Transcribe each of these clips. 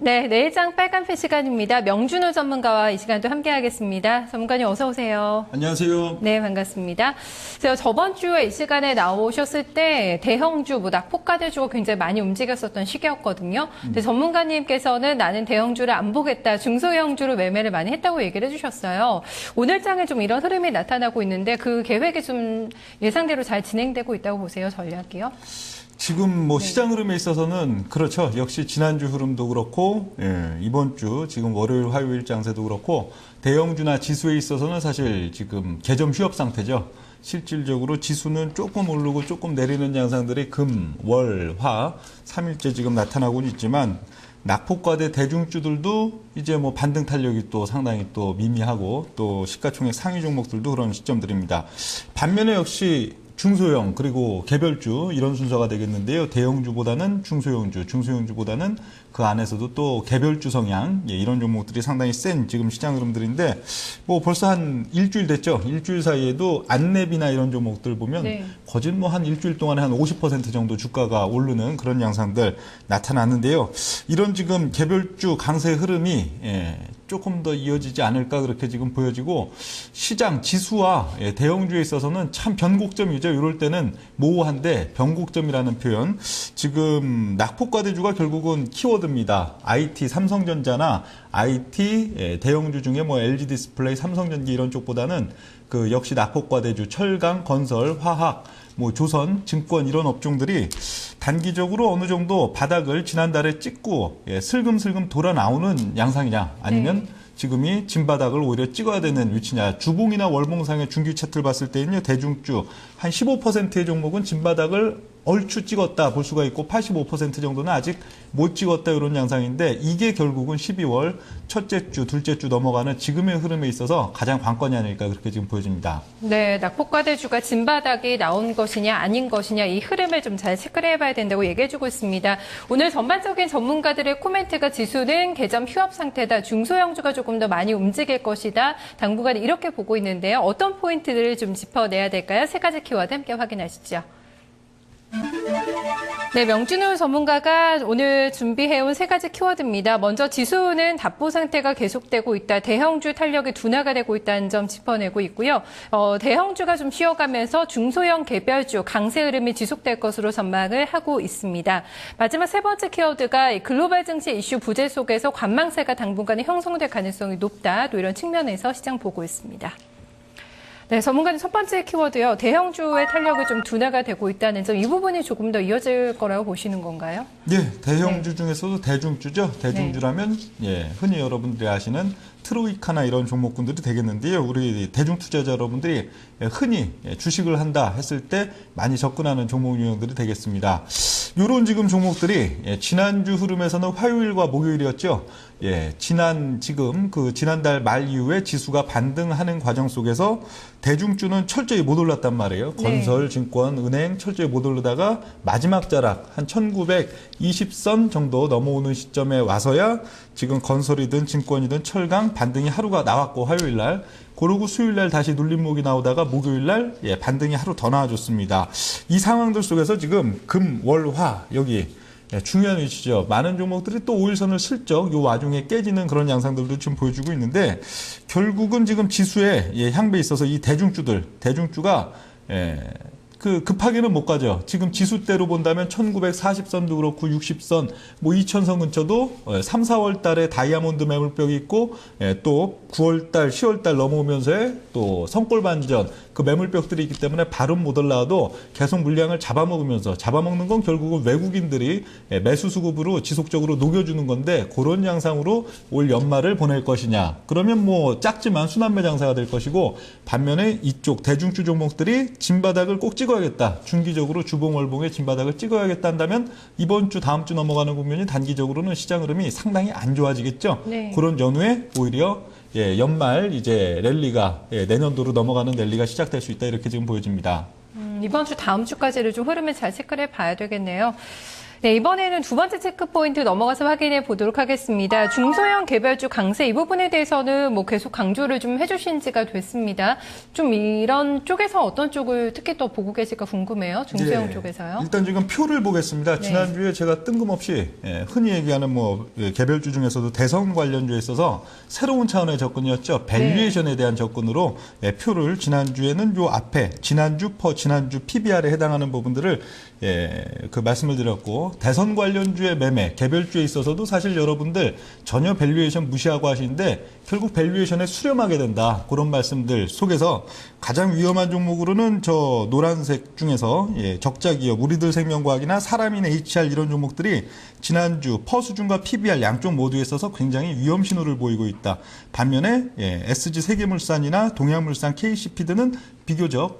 네, 내일장 빨간펜 시간입니다. 명준호 전문가와 이 시간도 함께하겠습니다. 전문가님 어서 오세요. 안녕하세요. 네, 반갑습니다. 제가 저번 주에 이 시간에 나오셨을 때 대형주, 낙폭과대주가 굉장히 많이 움직였었던 시기였거든요. 근데 전문가님께서는 나는 대형주를 안 보겠다, 중소형주로 매매를 많이 했다고 얘기를 해주셨어요. 오늘 장에 좀 이런 흐름이 나타나고 있는데 그 계획이 좀 예상대로 잘 진행되고 있다고 보세요, 전략이요? 지금 시장 흐름에 있어서는 그렇죠. 역시 지난주 흐름도 그렇고, 이번 주 지금 월요일, 화요일 장세도 그렇고, 대형주나 지수에 있어서는 사실 지금 개점 휴업 상태죠. 실질적으로 지수는 조금 오르고 조금 내리는 양상들이 금, 월, 화, 3일째 지금 나타나고는 있지만, 낙폭과대 대중주들도 이제 반등 탄력이 또 상당히 또 미미하고, 또 시가총액 상위 종목들도 그런 시점들입니다. 반면에 역시 중소형 그리고 개별주 이런 순서가 되겠는데요. 대형주보다는 중소형주, 중소형주보다는 그 안에서도 또 개별주 성향 이런 종목들이 상당히 센 지금 시장 흐름들인데 벌써 한 일주일 됐죠. 일주일 사이에도 안랩이나 이런 종목들 보면 거진 한 일주일 동안에 한 50% 정도 주가가 오르는 그런 양상들 나타났는데요. 이런 지금 개별주 강세 흐름이 조금 더 이어지지 않을까 그렇게 지금 보여지고 시장 지수와 대형주에 있어서는 참 변곡점이죠. 이럴 때는 모호한데 변곡점이라는 표현. 지금 낙폭과대주가 결국은 키워드입니다. IT, 삼성전자나 IT 대형주 중에 LG 디스플레이, 삼성전기 이런 쪽보다는 그 역시 낙폭과대주, 철강, 건설, 화학, 조선, 증권 이런 업종들이 단기적으로 어느 정도 바닥을 지난달에 찍고 슬금슬금 돌아 나오는 양상이냐 아니면 지금이 진바닥을 오히려 찍어야 되는 위치냐. 주봉이나 월봉상의 중기 차트를 봤을 때는요. 대중주 한 15%의 종목은 진바닥을 얼추 찍었다 볼 수가 있고 85% 정도는 아직 못 찍었다 이런 양상인데 이게 결국은 12월 첫째 주, 둘째 주 넘어가는 지금의 흐름에 있어서 가장 관건이 아닐까 그렇게 지금 보여집니다. 네, 낙폭과대주가 진바닥이 나온 것이냐 아닌 것이냐 이 흐름을 좀 잘 체크를 해봐야 된다고 얘기해주고 있습니다. 오늘 전반적인 전문가들의 코멘트가 지수는 개점 휴업 상태다. 중소형주가 조금 더 많이 움직일 것이다. 당분간 이렇게 보고 있는데요. 어떤 포인트들을 좀 짚어내야 될까요? 세 가지 키워드 함께 확인하시죠. 네, 명준호 전문가가 오늘 준비해온 세 가지 키워드입니다. 먼저 지수는 답보 상태가 계속되고 있다. 대형주 탄력이 둔화가 되고 있다는 점 짚어내고 있고요. 대형주가 좀 쉬어가면서 중소형 개별주 강세 흐름이 지속될 것으로 전망을 하고 있습니다. 마지막 세 번째 키워드가 글로벌 증시 이슈 부재 속에서 관망세가 당분간에 형성될 가능성이 높다. 또 이런 측면에서 시장 보고 있습니다. 네, 전문가님 첫 번째 키워드요. 대형주의 탄력이 좀 둔화가 되고 있다는 점, 이 부분이 조금 더 이어질 거라고 보시는 건가요? 네, 대형주 중에서도 대중주죠. 대중주라면 흔히 여러분들이 아시는 트로이카나 이런 종목군들이 되겠는데요. 우리 대중 투자자 여러분들이 흔히 주식을 한다 했을 때 많이 접근하는 종목 유형들이 되겠습니다. 이런 지금 종목들이 지난주 흐름에서는 화요일과 목요일이었죠. 지난달 말 이후에 지수가 반등하는 과정 속에서 대중주는 철저히 못 올랐단 말이에요. 건설, 증권, 은행 철저히 못 오르다가 마지막 자락 한 1920선 정도 넘어오는 시점에 와서야 지금 건설이든 증권이든 철강 반등이 하루가 나왔고 화요일 날 그러고 수요일 날 다시 눌림목이 나오다가 목요일 날 반등이 하루 더 나와줬습니다. 이 상황들 속에서 지금 금, 월, 화 여기 중요한 위치죠. 많은 종목들이 또 5일선을 슬쩍 요 와중에 깨지는 그런 양상들도 지금 보여주고 있는데 결국은 지금 지수의 향배에 있어서 이 대중주가 급하게는 못 가죠. 지금 지수대로 본다면 1940선도 그렇고 60선, 2000선 근처도 3, 4월 달에 다이아몬드 매물벽이 있고 또 9월 달, 10월 달 넘어오면서 또 성골 반전 그 매물벽들이 있기 때문에 바른 못 올라와도 계속 물량을 잡아먹는 건 결국은 외국인들이 매수 수급으로 지속적으로 녹여주는 건데 그런 양상으로 올 연말을 보낼 것이냐. 그러면 작지만 순환매 장사가 될 것이고 반면에 이쪽 대중주 종목들이 진바닥을 꼭 찍어야겠다. 중기적으로 주봉 월봉의 진바닥을 찍어야겠다 한다면 이번 주 다음 주 넘어가는 국면이 단기적으로는 시장 흐름이 상당히 안 좋아지겠죠. 그런 전후에 오히려 연말 이제 랠리가 내년도로 넘어가는 랠리가 시작될 수 있다 이렇게 지금 보여집니다. 이번 주 다음 주까지를 좀 흐름을 잘 체크를 해봐야 되겠네요. 네, 이번에는 두 번째 체크포인트 넘어가서 확인해 보도록 하겠습니다. 중소형 개별주 강세 이 부분에 대해서는 뭐 계속 강조를 좀 해주신 지가 됐습니다. 좀 이런 쪽에서 어떤 쪽을 특히 또 보고 계실까 궁금해요. 중소형 쪽에서요. 일단 지금 표를 보겠습니다. 네. 지난주에 제가 뜬금없이 흔히 얘기하는 뭐 개별주 중에서도 대선 관련주에 있어서 새로운 차원의 접근이었죠. 밸류에이션에 대한 접근으로 표를 지난주에는 요 앞에 지난주 PBR에 해당하는 부분들을 그 말씀을 드렸고, 대선 관련주의 매매, 개별주에 있어서도 사실 여러분들 전혀 밸류에이션 무시하고 하시는데 결국 밸류에이션에 수렴하게 된다. 그런 말씀들 속에서 가장 위험한 종목으로는 저 노란색 중에서 적자 기업, 우리들 생명과학이나 사람인 HR 이런 종목들이 지난주 퍼수준과 PBR 양쪽 모두에 있어서 굉장히 위험 신호를 보이고 있다. 반면에 SG 세계물산이나 동양물산, KC피드는 비교적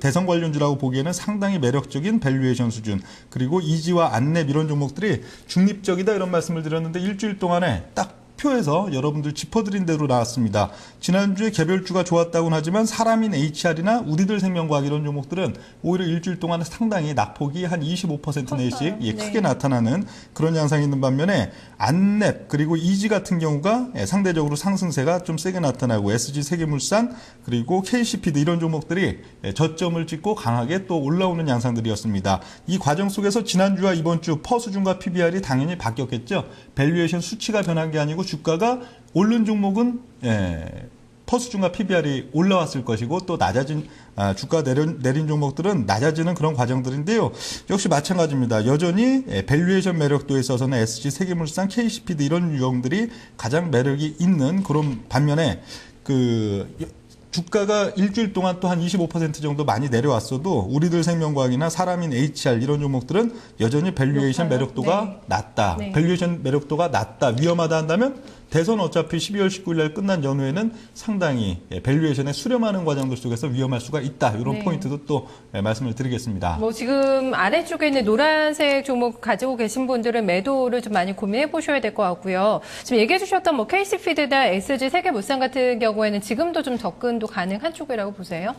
대선 관련주라고 보기에는 상당히 매력적인 밸류에이션 수준, 그리고 이지와 안랩 이런 종목들이 중립적이다 이런 말씀을 드렸는데 일주일 동안에 딱 표에서 여러분들 짚어드린 대로 나왔습니다. 지난주에 개별주가 좋았다고는 하지만 사람인 HR이나 우리들 생명과학 이런 종목들은 오히려 일주일 동안 상당히 낙폭이 한 25% 내씩 크게 나타나는 그런 양상이 있는 반면에 안랩 그리고 이지 같은 경우가 상대적으로 상승세가 좀 세게 나타나고, SG 세계물산 그리고 KC피드 이런 종목들이 저점을 찍고 강하게 또 올라오는 양상들이었습니다. 이 과정 속에서 지난주와 이번주 퍼수준과 PBR이 당연히 바뀌었겠죠. 밸류에이션 수치가 변한 게 아니고 주가가 오른 종목은 퍼수준과 PBR이 올라왔을 것이고, 또 낮아진 주가 내린 종목들은 낮아지는 그런 과정들인데요. 역시 마찬가지입니다. 여전히 밸류에이션 매력도에 있어서는 SG 세계물산, KC피드 이런 유형들이 가장 매력이 있는 그런 반면에 주가가 일주일 동안 또 한 25% 정도 많이 내려왔어도 우리들 생명과학이나 사람인 HR 이런 종목들은 여전히 밸류에이션 매력도가 낮다. 밸류에이션 매력도가 낮다. 위험하다 한다면 대선 어차피 12월 19일 날 끝난 연후에는 상당히 밸류에이션에 수렴하는 과정들 속에서 위험할 수가 있다. 이런 포인트도 또 말씀을 드리겠습니다. 뭐 지금 아래쪽에 있는 노란색 종목 가지고 계신 분들은 매도를 좀 많이 고민해 보셔야 될 것 같고요. 지금 얘기해 주셨던 뭐 KC피드나 SG 세계물산 같은 경우에는 지금도 좀 접근도 가능한 쪽이라고 보세요?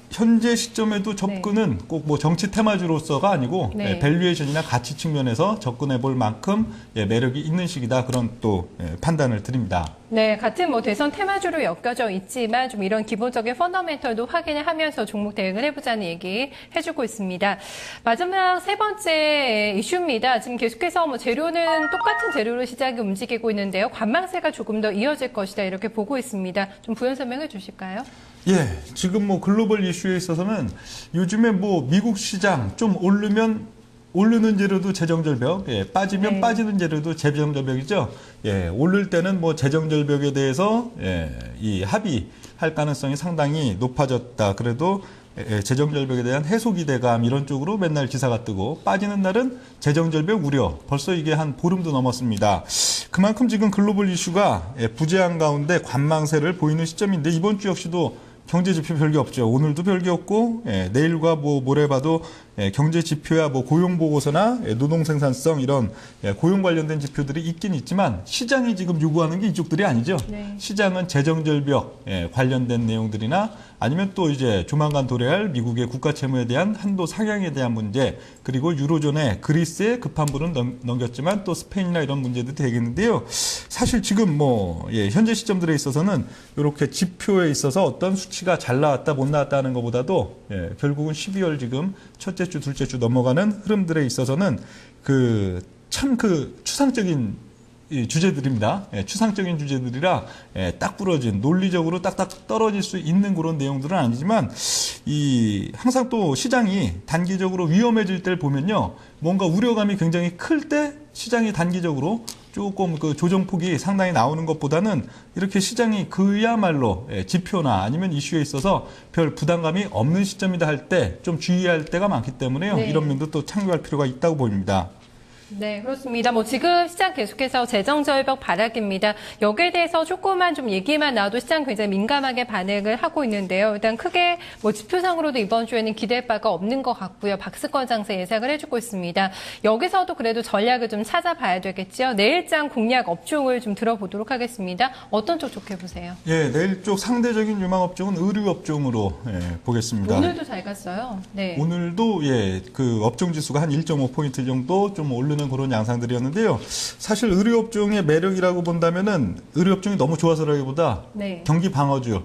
현재 시점에도 접근은 꼭 뭐 정치 테마주로서가 아니고 밸류에이션이나 가치 측면에서 접근해 볼 만큼 매력이 있는 시기다. 그런 또 판단을 드립니다. 네, 같은 뭐 대선 테마주로 엮여져 있지만 좀 이런 기본적인 펀더멘털도 확인을 하면서 종목 대응을 해보자는 얘기 해주고 있습니다. 마지막 세 번째 이슈입니다. 지금 계속해서 뭐 재료는 똑같은 재료로 시장이 움직이고 있는데요. 관망세가 조금 더 이어질 것이다 이렇게 보고 있습니다. 좀 부연 설명해 주실까요? 지금 뭐 글로벌 이슈에 있어서는 요즘에 뭐 미국 시장 좀 오르는 재료도 재정절벽, 빠지면 빠지는 재료도 재정절벽이죠. 오를 때는 뭐 재정절벽에 대해서 이 합의할 가능성이 상당히 높아졌다. 그래도 재정절벽에 대한 해소 기대감 이런 쪽으로 맨날 기사가 뜨고, 빠지는 날은 재정절벽 우려. 벌써 이게 한 보름도 넘었습니다. 그만큼 지금 글로벌 이슈가 부재한 가운데 관망세를 보이는 시점인데, 이번 주 역시도 경제 지표 별게 없죠. 오늘도 별게 없고, 내일과 뭐 모레 봐도 경제 지표야 뭐 고용 보고서나 노동 생산성 이런 고용 관련된 지표들이 있긴 있지만 시장이 지금 요구하는 게 이쪽들이 아니죠. 시장은 재정 절벽 관련된 내용들이나 아니면 또 이제 조만간 도래할 미국의 국가 채무에 대한 한도 상향에 대한 문제, 그리고 유로존에 그리스의 급한 불은 넘겼지만 또 스페인이나 이런 문제도 되겠는데요. 사실 지금 뭐 현재 시점들에 있어서는 이렇게 지표에 있어서 어떤 수치가 잘 나왔다 못 나왔다 하는 것보다도 결국은 12월 지금 첫째 주, 둘째 주 넘어가는 흐름들에 있어서는 참 추상적인 주제들입니다. 추상적인 주제들이라 딱 부러진, 논리적으로 딱딱 떨어질 수 있는 그런 내용들은 아니지만, 항상 또 시장이 단기적으로 위험해질 때를 보면요, 뭔가 우려감이 굉장히 클 때 시장이 단기적으로 조금 조정폭이 상당히 나오는 것보다는 이렇게 시장이 그야말로 지표나 아니면 이슈에 있어서 별 부담감이 없는 시점이다 할 때 좀 주의할 때가 많기 때문에요. 이런 면도 또 참고할 필요가 있다고 보입니다. 네, 그렇습니다. 뭐 지금 시장 계속해서 재정절벽 바닥입니다. 여기에 대해서 조금만 좀 얘기만 나와도 시장 굉장히 민감하게 반응을 하고 있는데요. 일단 크게 뭐 지표상으로도 이번 주에는 기댈 바가 없는 것 같고요. 박스권 장세 예상을 해주고 있습니다. 여기서도 그래도 전략을 좀 찾아봐야 되겠죠. 내일장 공략 업종을 좀 들어보도록 하겠습니다. 어떤 쪽 좋게 보세요? 예, 내일 쪽 상대적인 유망 업종은 의류 업종으로 보겠습니다. 오늘도 잘 갔어요. 네. 오늘도 그 업종 지수가 한 1.5포인트 정도 좀 오르는 그런 양상들이었는데요. 사실 의류 업종의 매력이라고 본다면은 의류 업종이 너무 좋아서라기보다 네. 경기 방어주,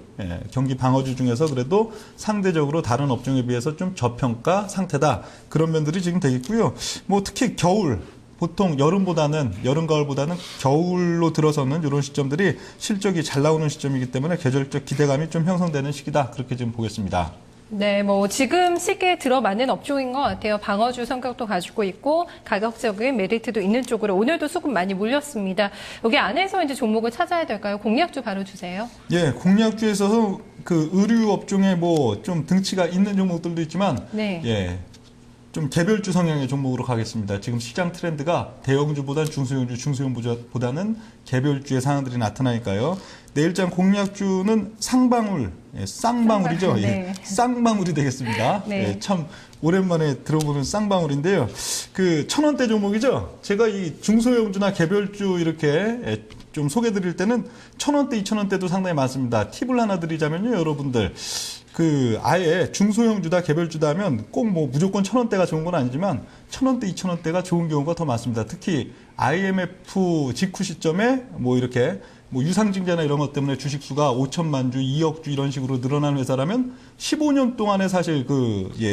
경기 방어주 중에서 그래도 상대적으로 다른 업종에 비해서 좀 저평가 상태다. 그런 면들이 지금 되겠고요. 뭐 특히 겨울 보통 여름, 가을보다는 겨울로 들어서는 이런 시점들이 실적이 잘 나오는 시점이기 때문에 계절적 기대감이 좀 형성되는 시기다. 그렇게 지금 보겠습니다. 네, 뭐 지금 시기에 들어맞는 업종인 것 같아요. 방어주 성격도 가지고 있고 가격적인 메리트도 있는 쪽으로 오늘도 수급 많이 몰렸습니다. 여기 안에서 이제 종목을 찾아야 될까요? 공략주 바로 주세요. 예, 공략주에서 그 의류 업종에 뭐 좀 등치가 있는 종목들도 있지만, 네. 예, 좀 개별주 성향의 종목으로 가겠습니다. 지금 시장 트렌드가 대형주보다는 중소형주, 중소형보다는 개별주의 상황들이 나타나니까요. 내일장 공략주는 쌍방울, 쌍방울이죠. 네. 예, 쌍방울이 되겠습니다. 네. 예, 참 오랜만에 들어보는 쌍방울인데요. 그 1,000원대 종목이죠. 제가 이 중소형주나 개별주 이렇게 좀 소개드릴 때는 1,000원대, 2,000원대도 상당히 많습니다. 팁을 하나 드리자면요, 여러분들. 그 아예 중소형주다 개별주다 하면 꼭 뭐 무조건 1,000원대가 좋은 건 아니지만 1,000원대, 2,000원대가 좋은 경우가 더 많습니다. 특히 IMF 직후 시점에 뭐 이렇게 뭐 유상증자나 이런 것 때문에 주식수가 5천만 주, 2억 주 이런 식으로 늘어나는 회사라면 15년 동안에 사실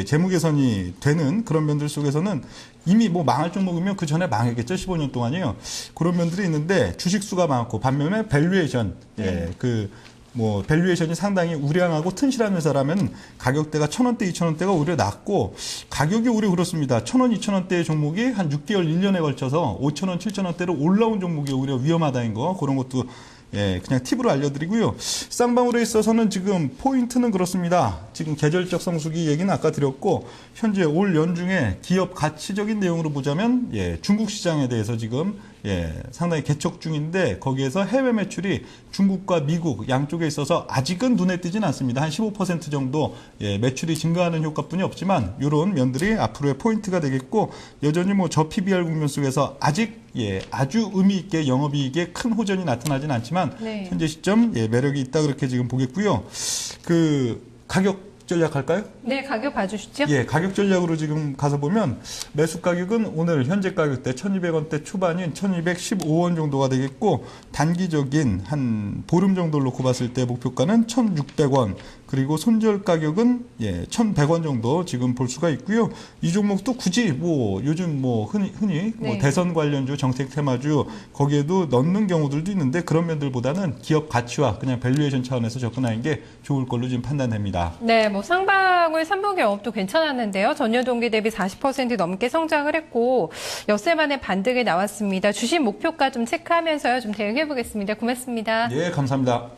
재무 개선이 되는 그런 면들 속에서는 이미 뭐 망할 종목이면 그 전에 망했겠죠. 15년 동안이요. 그런 면들이 있는데 주식수가 많고 반면에 밸류에이션, 뭐 밸류에이션이 상당히 우량하고 튼실한 회사라면 가격대가 1,000원대, 2,000원대가 오히려 낮고 가격이 오히려 그렇습니다. 1,000원, 2,000원대의 종목이 한 6개월, 1년에 걸쳐서 5,000원, 7,000원대로 올라온 종목이 오히려 위험하다는 거 그런 것도 그냥 팁으로 알려드리고요. 쌍방울에 있어서는 지금 포인트는 그렇습니다. 지금 계절적 성수기 얘기는 아까 드렸고 현재 올 연중에 기업 가치적인 내용으로 보자면 중국 시장에 대해서 지금 상당히 개척 중인데 거기에서 해외 매출이 중국과 미국 양쪽에 있어서 아직은 눈에 띄진 않습니다. 한 15% 정도 매출이 증가하는 효과뿐이 없지만 이런 면들이 앞으로의 포인트가 되겠고 여전히 뭐 저PBR 국면 속에서 아직 아주 의미 있게 영업이익에 큰 호전이 나타나진 않지만 네. 현재 시점 매력이 있다 그렇게 지금 보겠고요. 그 가격 전략할까요? 네, 가격 봐주시죠. 예, 가격 전략으로 지금 가서 보면 매수 가격은 오늘 현재 가격대 1,200원대 초반인 1,215원 정도가 되겠고 단기적인 한 보름 정도를 놓고 봤을 때 목표가는 1,600원 그리고 손절 가격은 1,100원 정도 지금 볼 수가 있고요. 이 종목도 굳이 뭐 요즘 뭐 흔히 뭐 네. 대선 관련주, 정책 테마주 거기에도 넣는 경우들도 있는데 그런 면들보다는 기업 가치와 그냥 밸류에이션 차원에서 접근하는 게 좋을 걸로 지금 판단됩니다. 네, 뭐 상방울 3분기 영업도 괜찮았는데요. 전년 동기 대비 40% 넘게 성장을 했고 엿새 만에 반등이 나왔습니다. 주식 목표가 좀 체크하면서요. 좀 대응해 보겠습니다. 고맙습니다. 예, 감사합니다.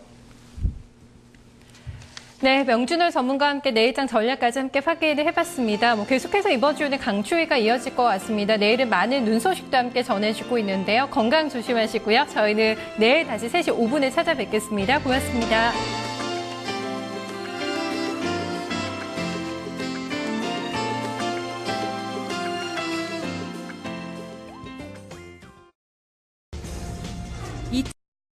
네, 명준호 전문가와 함께 내일장 전략까지 함께 확인을 해봤습니다. 뭐 계속해서 이번 주에는 강추위가 이어질 것 같습니다. 내일은 많은 눈 소식도 함께 전해주고 있는데요. 건강 조심하시고요. 저희는 내일 다시 3시 5분에 찾아뵙겠습니다. 고맙습니다.